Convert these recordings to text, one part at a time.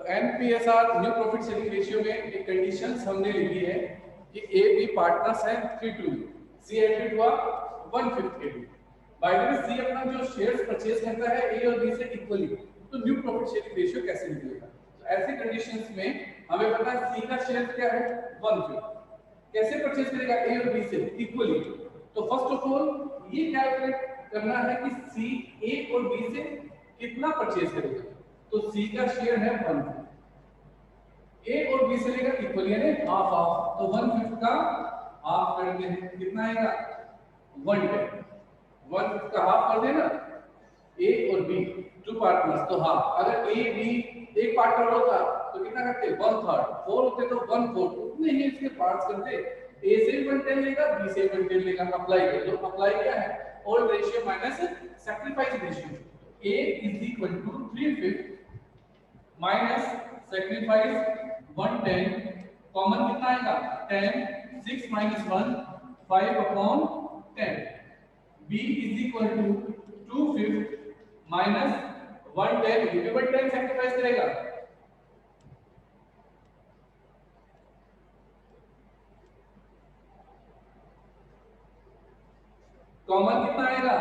एनपीएसआर new profit sharing ratio में एक conditions हमने लिखी है कि ए बी पार्टनर्स हैं 3:2, सी एडमिट हुआ 1/5 के बी। बाय द वे सी अपना जो शेयर्स परचेज करता है ए और बी से इक्वली, तो न्यू प्रॉफिट शेयरिंग रेशियो कैसे निकलेगा? तो ऐसी कंडीशंस में हमें पता है सी का शेयर क्या है 1/5, कैसे परचेज करेगा ए और बी से इक्वली? तो फर्स्ट ऑफ ऑल ये कैलकुलेट करना है कि सी ए और बी से कितना परचेज करेगा। तो सी का शेयर है 1/5, ए और बी से लेकर इक्वल यानी हाफ हाफ, तो 1/5 का हाफ करते हैं कितना आएगा 1/10, 1/5 का हाफ कर देना ए और बी टू पार्टनर्स तो हाफ। अगर ए बी एक पार्टनर होता तो कितना करते 1/3, 4 होते तो 1/4, उतने ही इसके पार्ट्स करते, ए से 1/10 लेगा बी से 1/10 लेगा। अप्लाई कर दो, अप्लाई क्या है old ratio minus sacrifice ratio, A is equal to 3/5 minus sacrifice 1/10, common कितना आएगा 10, 6 - 1 5/10, b is equal to 2/5 minus 1/10, ये भी 1/10 सैक्रिफाइस करेगा, कॉमन कितना आएगा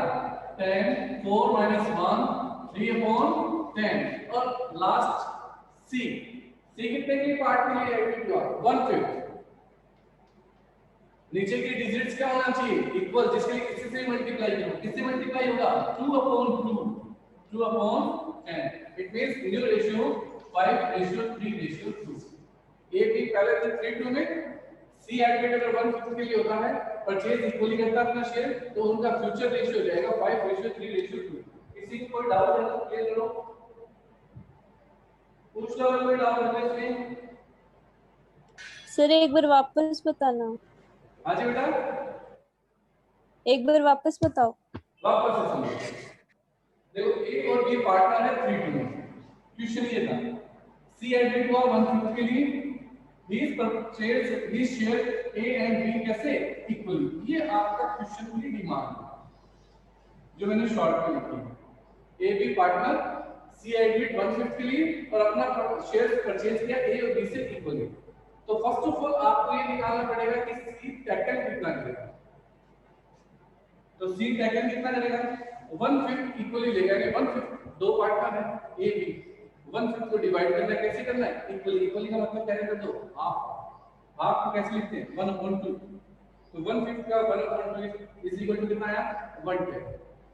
10, 4 - 1 3/10, और लास्ट सी, सी कितने के पार्ट के लिए एडमिट हुआ 1/5, नीचे के डिजिट्स क्या होना चाहिए इक्वल, जिसके लिए किससे से मल्टीप्लाई करो, किससे मल्टीप्लाई होगा 2/2, 2/10, it means new ratio 5:3:2। A B पहले तो 3:2 में सी एडमिट अगर 1/5 के लिए होता है, परचेज इक्वली करता है अपना शेयर, तो उनका फ्यूचर रेशियो जाएगा 5:3:2। किसी को कोई डाउट है तो क्लियर करो, पूछ लो अगर कोई डाउट है इसमें। सर एक बार वापस बताना। हाँ जी बेटा, एक बार वापस बताओ। वापस से समझो, देखो ए और बी पार्टनर है 3:2 में, क्वेश्चन ये था सी एडमिट हुआ 1/5 के लिए, these purchase these share A and B कैसे इक्वली, ये आपका क्वेश्चन की डिमांड है जो मैंने शॉर्ट में लिखी है। A B partner C admit 1/5 के लिए और अपना शेयर परचेज किया ए और बी से इक्वली, तो फर्स्ट ऑफ ऑल आपको ये निकालना पड़ेगा कि सी टैकन कितना करेगा, तो सी टैकन कितना करेगा 1/5 इक्वली लेगा, कि 1/5 दो पार्टनर है ए बी, 1/5 को डिवाइड करना है, कैसे करना है इक्वली, इक्वली का मतलब क्या है कर दो हाफ, हाफ को कैसे लिखते हैं 1/2, तो 1/5 का 1/2 इज इक्वल टू कितना आया 1/10,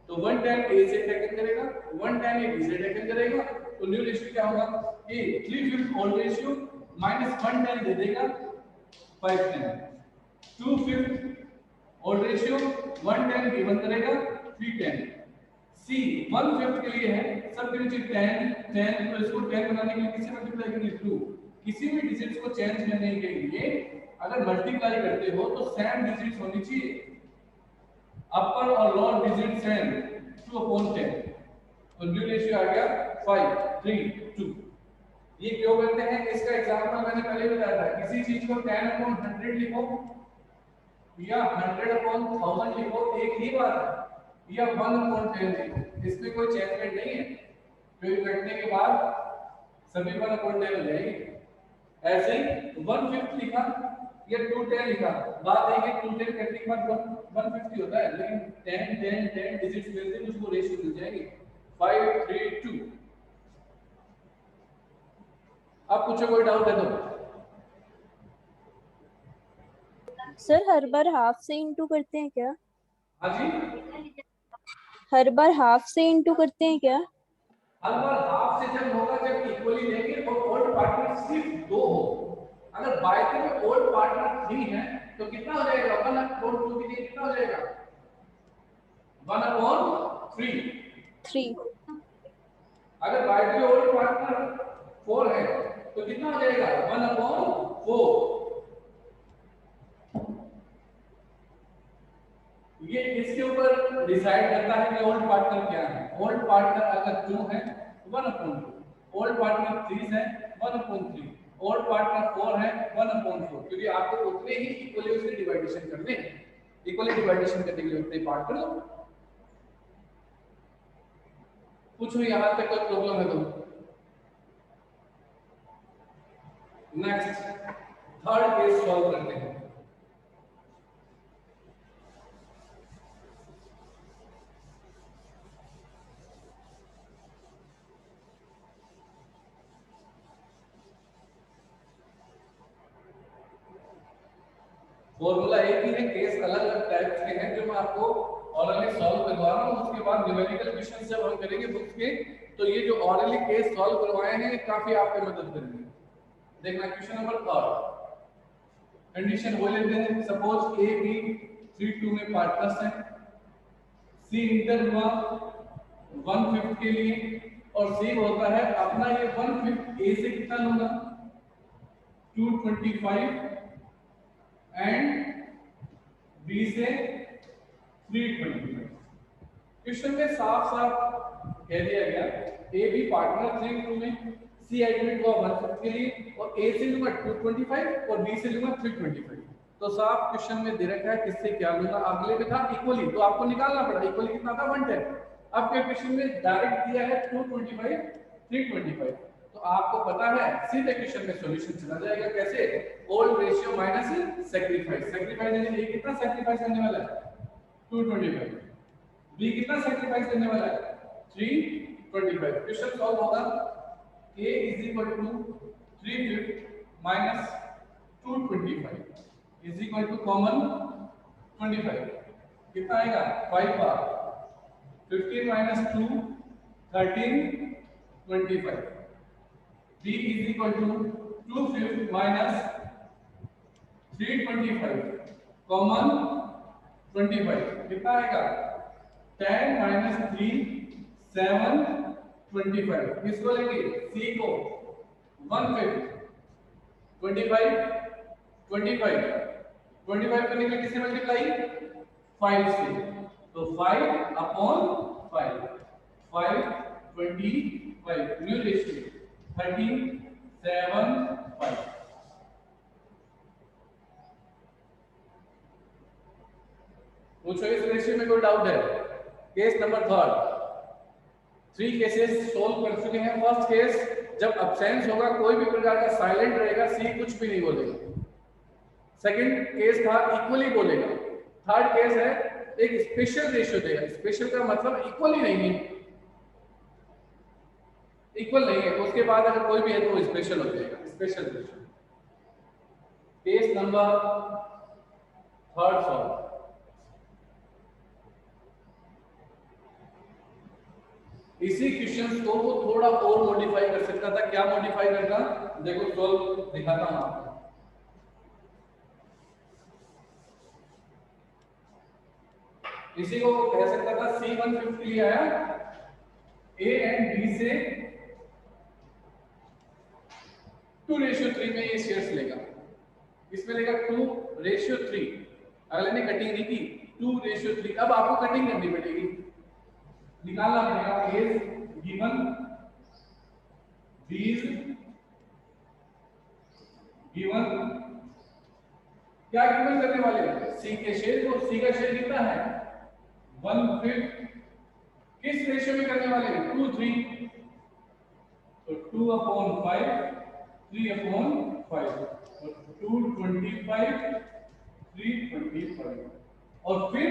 तो 1/10 ए से टैकन करेगा, 1/10 ए बी से टैकन करेगा, तो न्यू रेशियो क्या होगा ए 3/5 ओल्ड रेशियो माइनस 1/10 दे देगा 5/10, 2/5 ओल्ड रेशियो 1/10 गिवन करेगा 3/10, सी 1/5 के लिए है सब के नीचे 10 10, तो इसको 10 बनाने के लिए किससे मल्टीप्लाई करेंगे 2, किसी भी डिजिट्स को चेंज करने के लिए अगर मल्टीप्लाई करते हो तो सेम डिजिट्स होनी चाहिए, अपर और लोअर डिजिट सेम 2/10, तो न्यू रेशियो आ गया 5:3:2। ये क्यों करते हैं इसका एग्जांपल मैंने पहले बताया था, किसी चीज को 10/100 लिखो या 100/1000 लिखो एक ही बात है, या 1/10 लिखो, इसमें कोई चेंजमेंट नहीं है, फिर कटने के बाद सभी 1/10 हो जाएगी। ऐसे ही 1/5 लिखा या 2/10 लिखा, बात है कि 2/10 कटने के बाद 1/50 होता है, लेकिन 10 10 10 डिजिट्स मिलते हैं उसको रेशियो मिल जाएगी 5:3:2। अब पूछो कोई डाउट है तो। सर हर बार हाफ से इंटू करते हैं क्या? हाँ जी, हर बार हाफ से इंटू करते हैं क्या? हर बार हाफ से जब होगा जब इक्वली लेंगे और ओल्ड पार्टनर सिर्फ 2 हो, अगर by the way old partner 3 है तो कितना हो जाएगा 1/2 के लिए कितना हो जाएगा 1/3, 3। अगर by the way old partner 4 है तो कितना हो जाएगा 1/4, ये इसके ऊपर डिसाइड करता है कि ओल्ड पार्टनर क्या है, ओल्ड पार्टनर अगर 2 है 1/2, ओल्ड पार्टनर 3 है 1/3, ओल्ड पार्टनर 4 है 1/4, क्योंकि आपको उतने ही इक्वली उसके डिवाइडेशन करने हैं, इक्वली डिवाइडेशन करने के लिए उतने पार्ट कर दो। पूछो यहां तक कोई प्रॉब्लम है तो। नेक्स्ट थर्ड केस सॉल्व करते हैं। फॉर्मूला एक ही है, केस अलग अलग टाइप्स के हैं जो मैं आपको ऑरली सॉल्व करवा रहा हूँ। उसके बाद न्यूमेरिकल क्वेश्चन जब हम करेंगे बुक्स के, तो ये जो ऑरली केस सॉल्व करवाए हैं काफी आपकी मदद करेंगे। देखना क्वेश्चन नंबर थर्ड, कंडीशन वो लेते हैं, सपोज ए बी 3 2 में पार्टनर्स हैं, सी इंटर हुआ 1/5 के लिए और सी होता है अपना ये 1/5 ए से कितना लूंगा 225 एंड बी से 325। क्वेश्चन में साफ साफ कह दिया गया ए बी पार्टनर 3 में, सी एडमिट हुआ 1/5 के लिए और ए से लूंगा 225 और बी से लूंगा 325। तो साफ क्वेश्चन में दे रखा है किससे क्या लूंगा। अगले में था इक्वली, तो आपको निकालना पड़ा इक्वली कितना था 110। अब के क्वेश्चन में डायरेक्ट दिया है 225 325, तो आपको पता है सीधे क्वेश्चन में सॉल्यूशन चला जाएगा। कैसे? Old ratio minus sacrifice. Sacrifice यानी ए कितना सैक्रिफाइस करने वाला है 225, बी कितना सैक्रिफाइस करने वाला है 325। क्वेश्चन सॉल्व होगा a is equal to 350 minus 225 is equal to common 25 कितना आएगा 5 बार 15 minus 2 13 25। b is equal to 250 minus 325 common 25 कितना आएगा 10 minus 3 7 25। किसको लेंगे सी को 1/5 25 25 25 करने के लिए किससे मल्टीप्लाई 5 से, तो 5 अपॉन 5 5 25 न्यू रेशियो 13 7 5। पूछो इस रेशियो में कोई डाउट है? Case number third, 3 cases solve कर चुके हैं। फर्स्ट केस जब अब्सेंस होगा कोई भी प्रकार का साइलेंट रहेगा, सी कुछ भी नहीं बोलेगा। सेकंड केस था इक्वली बोलेगा। थर्ड केस है एक स्पेशल रेशियो देगा। स्पेशल का मतलब इक्वली नहीं है, इक्वल नहीं है, उसके बाद अगर कोई भी है तो वो स्पेशल हो जाएगा, special ratio. Case number third solve. इसी क्वेश्चंस को वो थोड़ा और मॉडिफाई कर सकता था। क्या मॉडिफाई करता? देखो सॉल्व दिखाता हूं आपको। इसी को कह सकता था सी 150 आया, ए एंड बी से 2:3 में ये शेयर्स लेगा। इसमें लेगा 2:3। अगले ने कटिंग नहीं की 2:3। अब आपको कटिंग करनी पड़ेगी, निकालना पड़ेगा A गिवन B गिवन क्या गिवन करने वाले हैं C के शेयर को। C का शेयर कितना है 1/5। किस रेशियो में करने वाले हैं 2:3, तो 2/5 3/5 और 225 325 और फिर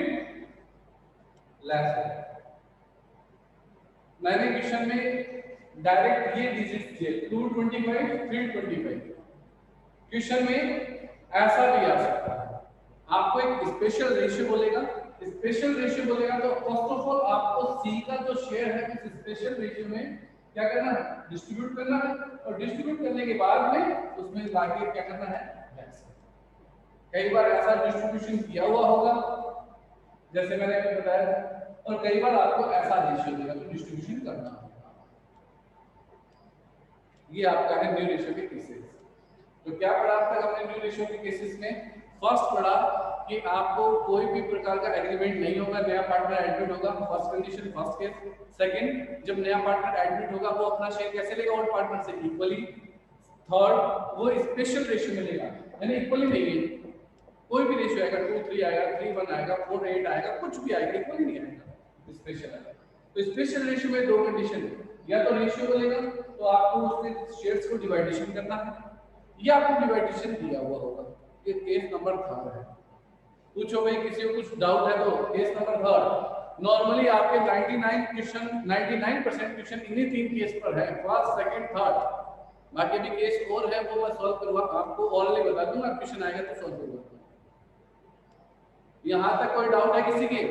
लेस है। मैंने क्वेश्चन में डायरेक्ट ये डिजिट दिए 225 325। क्वेश्चन में ऐसा भी आ सकता है, आपको एक स्पेशल रेशियो बोलेगा। स्पेशल रेशियो बोलेगा तो फर्स्ट ऑफ ऑल आपको सी का जो शेयर है उस स्पेशल रेशियो में क्या करना है डिस्ट्रीब्यूट करना है, और डिस्ट्रीब्यूट करने के बाद में उसमें लाके क्या करना है लेस। कई बार ऐसा डिस्ट्रीब्यूशन किया हुआ होगा जैसे मैंने अभी बताया था, और कई बार आपको ऐसा रेशियो देगा तो डिस्ट्रीब्यूशन करना होगा। ये आपका है न्यू रेशियो के केसेस। तो क्या पढ़ा अब तक हमने न्यू रेशियो के केसेस में? फर्स्ट पढ़ा कि आपको कोई भी प्रकार का एग्रीमेंट नहीं होगा, नया पार्टनर एडमिट होगा, first condition first case. Second, जब नया पार्टनर एडमिट होगा वो अपना शेयर कैसे लेगा ओल्ड पार्टनर से इक्वली। थर्ड, वो स्पेशल रेशियो में लेगा, यानी इक्वली नहीं है, कोई भी रेशियो आएगा 2:3 आएगा 3:1 आएगा 4:8 आएगा, कुछ भी आएगा, इक्वली नहीं आएगा, स्पेशल आएगा। तो स्पेशल रेशियो में दो कंडीशन है, या तो रेशियो बोलेगा तो आपको उसमें शेयर्स को डिवाइडेशन करना है, ये आपको डिवाइडेशन दिया हुआ होगा। ये केस नंबर 3 है। पूछो भाई किसी को कुछ डाउट है तो केस नंबर 3 नॉर्मली आपके 99% क्वेश्चन इन्हीं 3 केस पर है, फर्स्ट सेकंड थर्ड। बाकी भी केस और है वो मैं सॉल्व करूंगा, आपको ऑलरेडी बता दूंगा, क्वेश्चन आएगा तो सॉल्व करूंगा। यहां तक कोई डाउट है किसी के?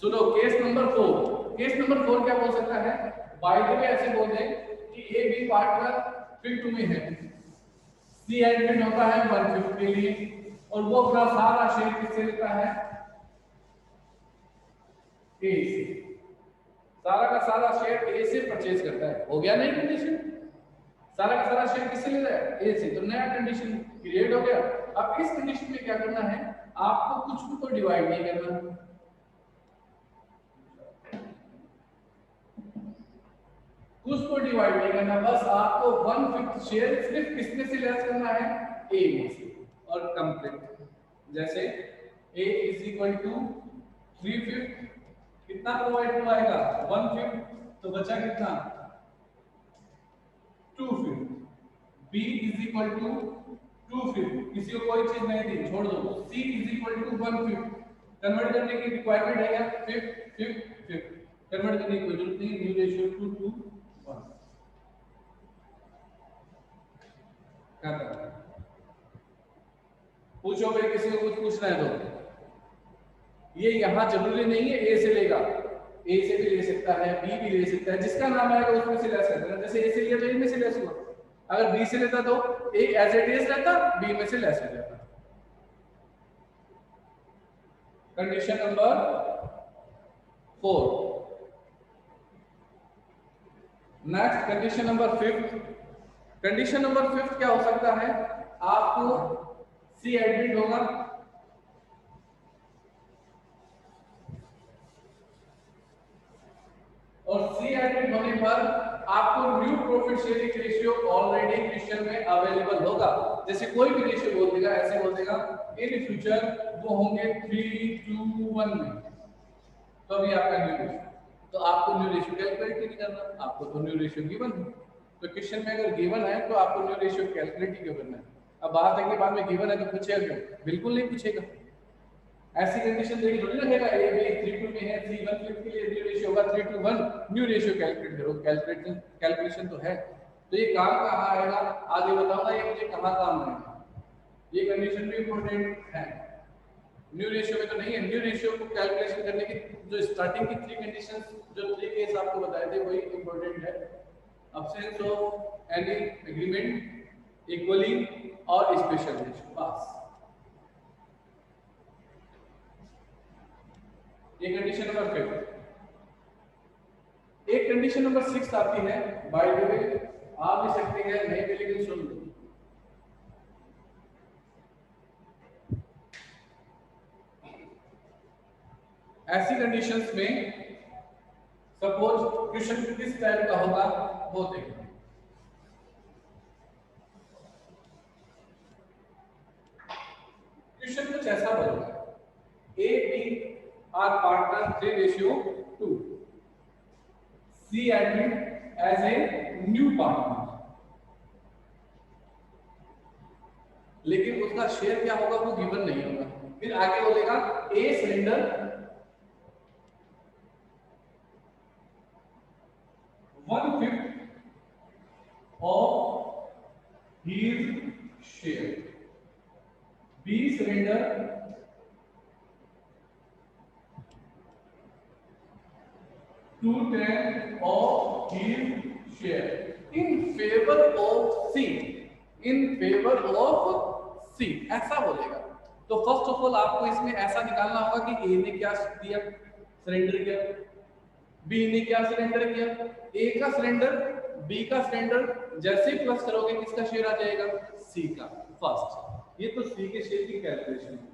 सुनो केस नंबर 4। केस नंबर 4 क्या बोल सकता है? बाय द वे ऐसे बोल दे कि ए बी पार्टनर फिर तुम्हें है, सी एडमिट होता है 1/5 के लिए और वो अपना सारा शेयर किससे लेता है? ए से। सारा का सारा शेयर ए से परचेज करता है। हो गया नई कंडीशन? सारा का सारा शेयर किससे ले रहा है? ए से। तो नया कंडीशन क्रिएट हो गया। अब इस कंडीशन में क्या करना है? आपको कुछ को डिवाइड नहीं करना, कुछ को डिवाइड नहीं करना, बस आपको 1/5 शेयर सिर्फ किसमें से लेस करना है? ए में से। और कंप्लीट जैसे a इज इक्वल टू 3/5 कितना प्रोवाइड हुआ आएगा? 1/5, तो बचा कितना? 2/5। b इज इक्वल टू 2/5, किसी को कोई चीज नहीं दी, छोड़ दो। c is equal to 1/5, convert करने की रिक्वायरमेंट है क्या? 5/5 कन्वर्ट करने की कोई जरूरत नहीं, न्यू रेशियो 2:1 क्या करना है? पूछो भाई किसी को कुछ पूछना है तो। ये यहां जरूरी नहीं है ए से लेगा, ए से भी ले सकता है, बी भी ले सकता है, जिसका नाम आएगा उसमें से लेस कर देना। जैसे ए से लिया तो ए में से लेस हुआ, अगर बी से लेता तो ए एज इट इज रहता, बी में से लेस हो जाता। Condition number 4। Next condition number 5। Condition number 5 क्या हो सकता है? आपको सी एडमिट होगा और सी एडमिट होने पर आपको new profit sharing ratio already question में अवेलेबल होगा। जैसे कोई भी रेशियो बोल देगा, ऐसे बोल देगा इन फ्यूचर वो होंगे 3:1 में, तो अभी आपका न्यू रेशियो, तो आपको न्यू रेशियो कैलकुलेट नहीं करना, आपको तो न्यू रेशियो गिवन है। तो क्वेश्चन में अगर गिवन है तो आपको न्यू रेशियो कैलकुलेट ही क्यों करना है? अब बात है कि बाद में गिवन है तो पूछेगा क्यों? बिल्कुल नहीं पूछेगा। ऐसी कंडीशन देखी थोड़ी रखेगा ए बी 3:2 में है, सी 1/5 के लिए न्यू रेशियो होगा 3:1, न्यू रेशियो कैलकुलेट करो। कैलकुलेशन तो है, तो ये काम कहाँ आएगा आगे बताऊंगा, ये मुझे कहाँ काम आएगा। ये कंडीशन भी इंपॉर्टेंट है, न्यू रेशियो में तो नहीं है। न्यू रेशियो को कैलकुलेशन करने की जो स्टार्टिंग की 3 कंडीशंस, जो 3 केस आपको बताए थे वही इंपॉर्टेंट है। Absence of any agreement, equally और स्पेशल रेशियो, बस। ये कंडीशन नंबर 5। एक कंडीशन नंबर 6 आती है, बाय द वे आप भी सकते हैं, नहीं भी, लेकिन सुन लो। ऐसी कंडीशंस में सपोज क्वेश्चन किस टाइप का होगा वो देखो। क्वेश्चन कुछ ऐसा बनेगा, A B are partner 3:2, C admit as a new partner, लेकिन उसका शेयर क्या होगा वो गिवन नहीं होगा। फिर आगे बोलेगा a cylinder 1/5 of his share, B surrender 2/10 of his share in favor of C, in favor of C, ऐसा बोलेगा। तो फर्स्ट ऑफ ऑल आपको इसमें ऐसा निकालना होगा कि ए ने क्या दिया, सरेंडर किया, बी ने क्या सरेंडर किया। ए का सरेंडर, बी का सरेंडर, जैसे ही प्लस करोगे किसका शेयर आ जाएगा? सी का फर्स्ट। ये तो सी के शेयर की कैलकुलेशन है।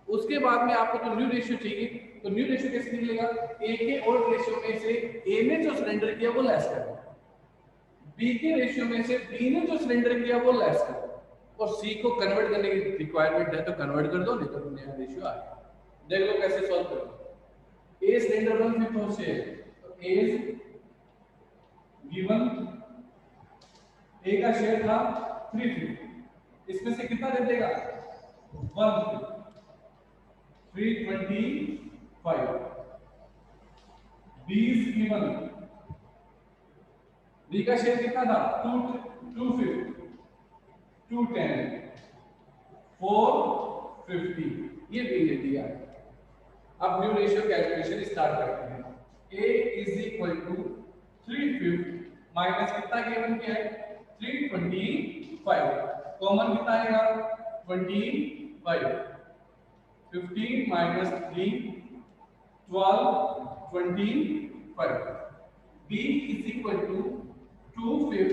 उसके बाद में आपको जो न्यू रेशियो चाहिए, तो न्यू रेशियो कैसे निकलेगा? ए के ओल्ड रेशियो में से ए ने जो सरेंडर किया वो लेस कर दो, बी के रेशियो में से बी ने जो सरेंडर किया वो लेस कर दो, और सी को कन्वर्ट करने की रिक्वायरमेंट है तो कन्वर्ट कर दो, नहीं तो नया रेशियो आएगा। देख लो कैसे सॉल्व करो। ए सिलेंडर 1/5 से, तो ए इज गिवन ए का शेयर था 350, इसमें से कितना दे देगा 150, 325, बी इज गिवन, बी का शेयर कितना था 250, 210, 450, ये बी ने दिया है। अब न्यू रेशियो कैलकुलेशन स्टार्ट करते हैं। a is equal to 350 minus कितना गिवन किया है 325, कॉमन कितना आएगा 25, 15 minus 3 12, 25, b is equal to 250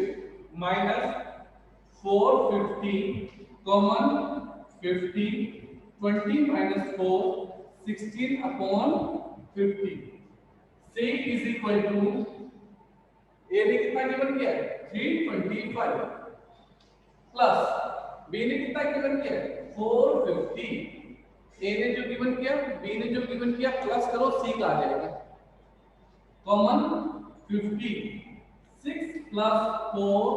minus 450, common 50, 20 minus 4 16 upon 50, c is equal to A ने कितना गिवन किया है 325 प्लस बी ने कितना गिवन किया है 450, ए ने जो गिवन किया बी ने जो गिवन किया प्लस करो सी का आ जाएगा, कॉमन 50, 6 प्लस 4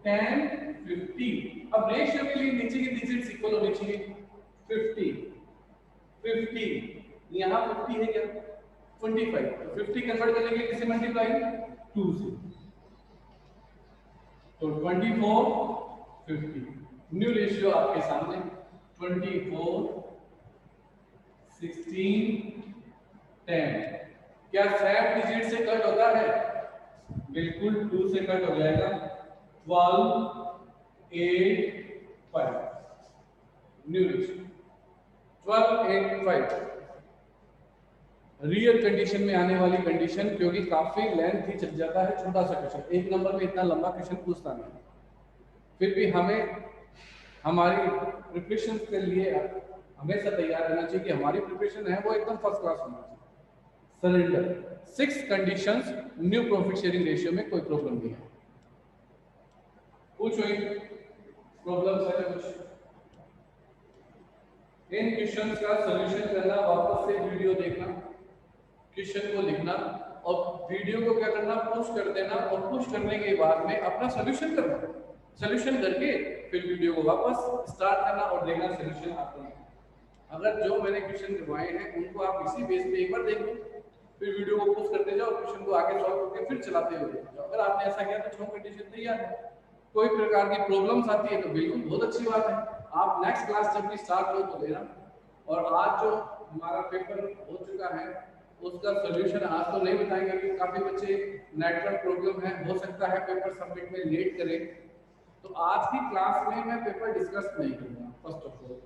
10 50। अब रेशियो के लिए नीचे की डिजिट्स इक्वल होनी चाहिए 50, 50 यहाँ 50 है क्या 25, तो 50 कन्वर्ट करने के लिए किसे मल्टीप्लाई 2 से, तो 24 50। न्यू रेशियो आपके सामने 24 16 10। क्या 7 डिजिट से कट होता है? बिल्कुल 2 से कट हो जाएगा, 12 8 5। न्यू रेशियो 12 8 5 रियल कंडीशन में आने वाली कंडीशन, क्योंकि काफी लेंथ ही चल जाता है छोटा सा क्वेश्चन, एक नंबर में इतना लंबा क्वेश्चन पूछता नहीं, फिर भी हमें हमारी प्रिपरेशन के लिए हमेशा तैयार रहना चाहिए कि हमारी प्रिपरेशन है वो एकदम फर्स्ट क्लास होना चाहिए। Surrender 6 conditions new profit sharing ratio में कोई प्रॉब्लम नहीं है। पूछो प्रॉब्लम है कुछ, इन क्वेश्चंस का सॉल्यूशन करना, वापस से वीडियो देखना, क्वेश्चन को लिखना और वीडियो को क्या करना पुश कर देना, और पुश करने के बाद में अपना सॉल्यूशन करना, सॉल्यूशन करके फिर वीडियो को वापस स्टार्ट करना और देखना सॉल्यूशन आपको। अगर जो मैंने क्वेश्चन करवाए हैं उनको आप इसी बेस पे एक बार देख लो, फिर वीडियो को पुश करते जाओ, क्वेश्चन को आगे सॉल्व करके फिर चलाते हुए देखते जाओ। अगर आपने ऐसा किया तो 6 कंडीशन तैयार है। कोई प्रकार की प्रॉब्लम्स आती है तो बिल्कुल बहुत अच्छी बात है, आप नेक्स्ट क्लास जब भी स्टार्ट हो तो लेना। और आज जो हमारा पेपर हो चुका है उसका सॉल्यूशन आज तो नहीं बताएंगे कि काफी बच्चे नेटवर्क प्रॉब्लम है, हो सकता है पेपर सबमिट में लेट करें, तो आज की क्लास में मैं पेपर डिस्कस नहीं करूंगा। फर्स्ट ऑफ ऑल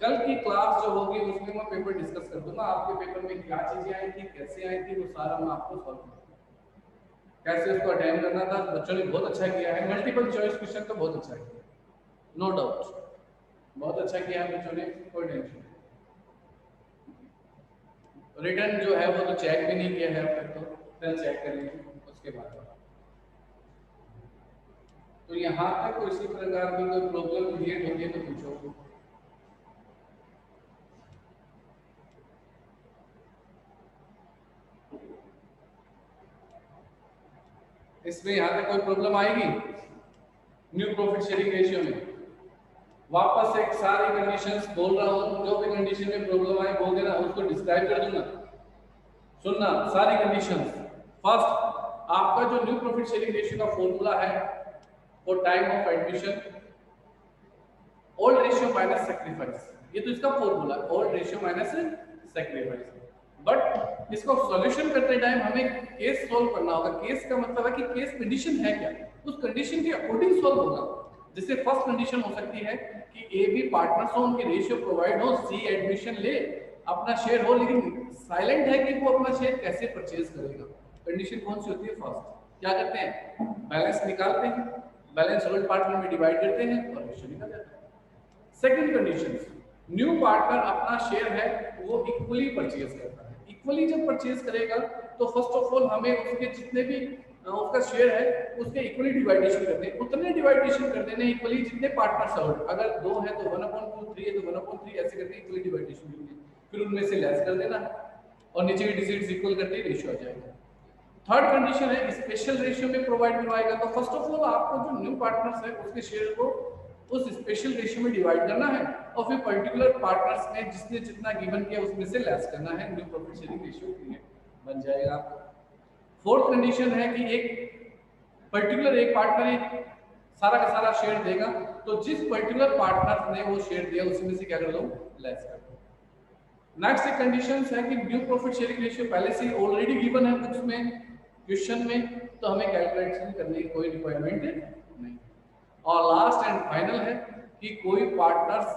कल की क्लास जो होगी उसमें मैं पेपर डिस्कस कर दूंगा, आपके पेपर में क्या चीजें आई थी, कैसे आई थी, वो सारा मैं आपको सॉल्व करूंगा, कैसे उसको अटेम्प्ट करना था। बच्चों ने बहुत अच्छा किया है, मल्टीपल चॉइस क्वेश्चन तो बहुत अच्छा किया, नो डाउट बहुत अच्छा किया है बच्चों ने, कोई टेंशन नहीं। रिटर्न जो है वो तो चेक भी नहीं किया है अब तक, तो रिटर्न चेक करेंगे उसके बाद। तो यहाँ तक इसी प्रकार की कोई प्रॉब्लम क्रिएट होती है तो पूछो। इसमें यहाँ तक कोई प्रॉब्लम आएगी न्यू प्रॉफिट शेयरिंग रेशियो में? वापस एक सारी कंडीशंस बोल रहा हूँ, जो भी कंडीशन में प्रॉब्लम आए बोल देना, उसको डिस्क्राइब कर दूंगा। सुनना सारी कंडीशंस। फर्स्ट, आपका जो न्यू प्रॉफिट शेयरिंग रेशियो का फॉर्मूला है for time of admission, old ratio minus sacrifice, ये तो इसका फॉर्मूला है, old ratio minus sacrifice. But इसको सॉल्यूशन करते टाइम हमें केस सॉल्व करना होगा। केस का मतलब है कि केस कंडीशन है क्या, उस कंडीशन के अकॉर्डिंग सॉल्व होगा। जैसे फर्स्ट कंडीशन हो सकती है कि ए बी पार्टनर्स हो, उनके रेशियो प्रोवाइड हो, सी एडमिशन ले, अपना शेयर हो, लेकिन साइलेंट है कि वो अपना शेयर कैसे परचेज करेगा। कंडीशन कौन सी होती है? फर्स्ट क्या करते हैं, बैलेंस निकालते हैं, बैलेंस ओल्ड पार्टनर में डिवाइड करते हैं और रेशियो निकल जाता है। सेकंड कंडीशन, न्यू पार्टनर अपना शेयर है वो इक्वली परचेज करता है। इक्वली जब परचेज करेगा तो फर्स्ट ऑफ ऑल हमें उसके जितने भी उसका शेयर है उसके इक्वली डिवाइडेशन करते हैं, उतने डिवाइडेशन कर देने इक्वली जितने पार्टनर्स हैं। अगर 2 है तो 1/2, 3 है तो 1/3, ऐसे करके इक्वली डिवाइडेशन करते हैं, फिर उनमें से लेस कर देना और नीचे की डिजिट्स इक्वल करते ही रेशियो आ जाएगा। थर्ड कंडीशन है स्पेशल रेशियो में प्रोवाइड करवाएगा। तो फर्स्ट ऑफ ऑल आपको जो न्यू पार्टनर्स है उसके शेयर को उस स्पेशल रेशियो में डिवाइड करना है और फिर पर्टिकुलर पार्टनर्स में जिसने जितना गिवन किया उसमें से लेस करना है, new profit sharing ratio create बन जाएगा। फोर्थ कंडीशन है कि एक पर्टिकुलर एक पार्टनर एक सारा का सारा शेयर देगा, तो जिस पर्टिकुलर पार्टनर ने वो शेयर दिया उसमें से क्या कर दो, लेस कर दो। नेक्स्ट एक कंडीशन है कि न्यू प्रॉफिट शेयरिंग रेशियो पहले से ऑलरेडी गिवन है बुक्स में, क्वेश्चन में, तो हमें कैलकुलेशन करने की कोई रिक्वायरमेंट नहीं। और लास्ट एंड फाइनल है कि कोई पार्टनर्स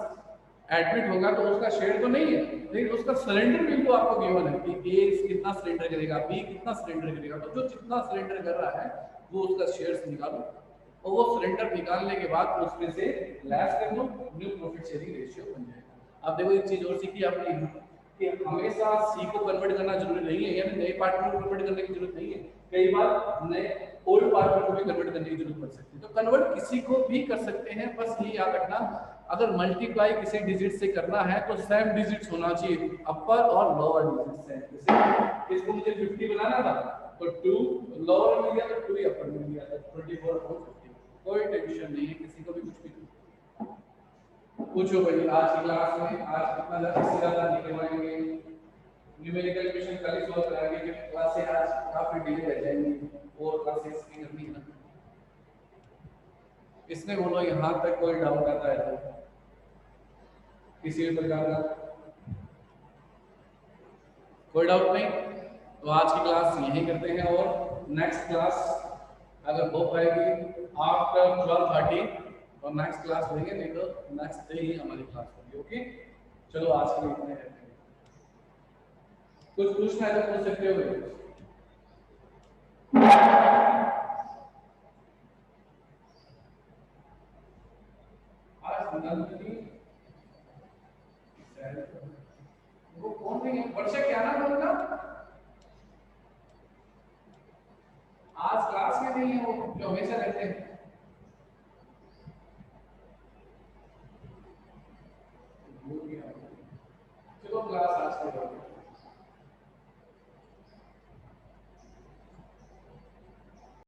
एडमिट होगा तो उसका शेयर तो नहीं है, लेकिन उसका सरेंडर बिल तो आपको गिवन है कि ए कितना सरेंडर करेगा, बी कितना सरेंडर करेगा, तो जो जितना सरेंडर कर रहा है वो उसका शेयर्स निकालो और वो सरेंडर निकालने के बाद उसमें से लेस कर दो, न्यू प्रॉफिट शेयरिंग रेशियो बन जाएगा। अब देखो एक चीज और सीखी आपने कि हमेशा सी को कन्वर्ट करना जरूरी नहीं है, यानी नए पार्टनर को कन्वर्ट करने की जरूरत नहीं है, कई बार नए ओल्ड पार्टनर को भी कन्वर्ट करने की जरूरत पड़ सकती है। तो कन्वर्ट किसी को भी कर सकते हैं, बस ये याद रखना अगर मल्टीप्लाई किसी डिजिट से करना है तो सेम डिजिट्स होना चाहिए, अपर और लोअर डिजिट्स हैं। जैसे इसको मुझे 50 बनाना था तो 2 लोअर में गया तो 2 ही अपर में गया तो 24 और 50। कोई टेंशन नहीं है, किसी को भी कुछ भी पूछो भाई। आज की क्लास में आज कितना ज्यादा निकलवाएंगे, न्यूमेरिकल क्वेश्चन कल ही सॉल्व कराएंगे क्योंकि क्लासें आज काफी डिले रह जाएंगी और क्लासेस की करनी है ना। इसमें बोलो यहाँ तक कोई डाउट आता है तो किसी भी प्रकार का कोई डाउट नहीं, तो आज की क्लास यहीं करते हैं और नेक्स्ट क्लास अगर हो पाएगी आफ्टर 12:30 और नेक्स्ट क्लास लेंगे, नहीं तो नेक्स्ट डे ही हमारी क्लास होगी। ओके, चलो आज के लिए इतने रहते हैं। कुछ पूछना है तो पूछ सकते हो। वो कौन नहीं है, वर्षा क्या नाम है उनका? आज क्लास में नहीं है वो, जो हमेशा रहते हैं। चलो क्लास आज के